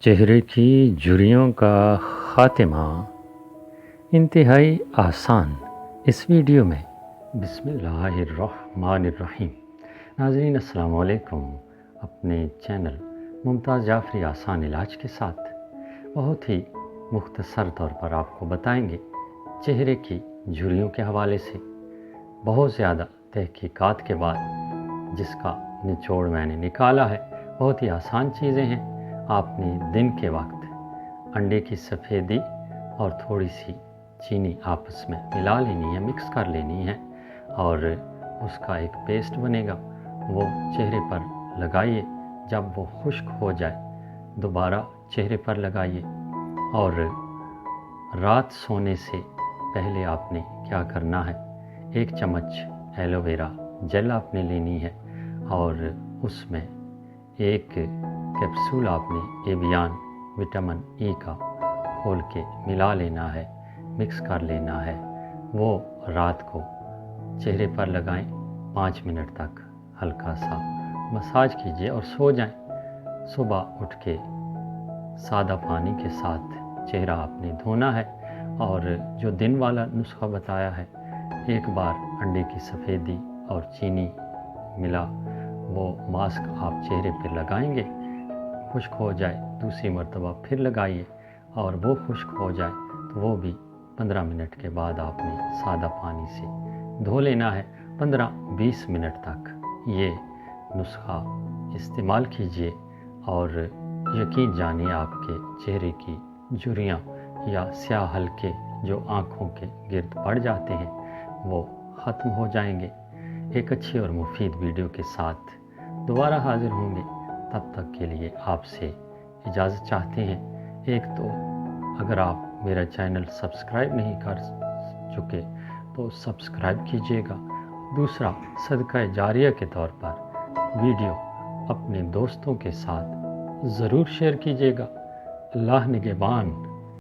چہرے کی جھریوں کا خاتمہ انتہائی آسان۔ اس ویڈیو میں بسم اللہ الرحمن الرحیم۔ ناظرین السلام علیکم۔ اپنے چینل ممتاز جعفری آسان علاج کے ساتھ بہت ہی مختصر طور پر آپ کو بتائیں گے چہرے کی جھریوں کے حوالے سے بہت زیادہ تحقیقات کے بعد جس کا نچوڑ میں نے نکالا ہے۔ بہت ہی آسان چیزیں ہیں۔ آپ نے دن کے وقت انڈے کی سفیدی اور تھوڑی سی چینی آپس میں ملا لینی ہے، مکس کر لینی ہے اور اس کا ایک پیسٹ بنے گا، وہ چہرے پر لگائیے۔ جب وہ خشک ہو جائے دوبارہ چہرے پر لگائیے۔ اور رات سونے سے پہلے آپ نے کیا کرنا ہے، 1 چمچ ایلو ویرا جیل آپ نے لینی ہے اور اس میں 1 کیپسول آپ نے ایویان وٹامن ای کا کھول کے ملا لینا ہے، مکس کر لینا ہے۔ وہ رات کو چہرے پر لگائیں، 5 منٹ تک ہلکا سا مساج کیجیے اور سو جائیں۔ صبح اٹھ کے سادہ پانی کے ساتھ چہرہ آپ نے دھونا ہے اور جو دن والا نسخہ بتایا ہے، 1 بار انڈے کی سفیدی اور چینی ملا وہ ماسک آپ چہرے پہ لگائیں گے، خشک ہو جائے دوسری مرتبہ پھر لگائیے اور وہ خشک ہو جائے تو وہ بھی 15 منٹ کے بعد آپ نے سادہ پانی سے دھو لینا ہے۔ 15-20 منٹ تک یہ نسخہ استعمال کیجیے اور یقین جانیے آپ کے چہرے کی جھریاں یا سیاہ حلقے جو آنکھوں کے گرد پڑ جاتے ہیں وہ ختم ہو جائیں گے۔ ایک اچھی اور مفید ویڈیو کے ساتھ دوبارہ حاضر ہوں گے، تب تک کے لیے آپ سے اجازت چاہتے ہیں۔ ایک تو اگر آپ میرا چینل سبسکرائب نہیں کر چکے تو سبسکرائب کیجیے گا۔ دوسرا، صدقہ جاریہ کے طور پر ویڈیو اپنے دوستوں کے ساتھ ضرور شیئر کیجیے گا۔ اللہ نگہبان۔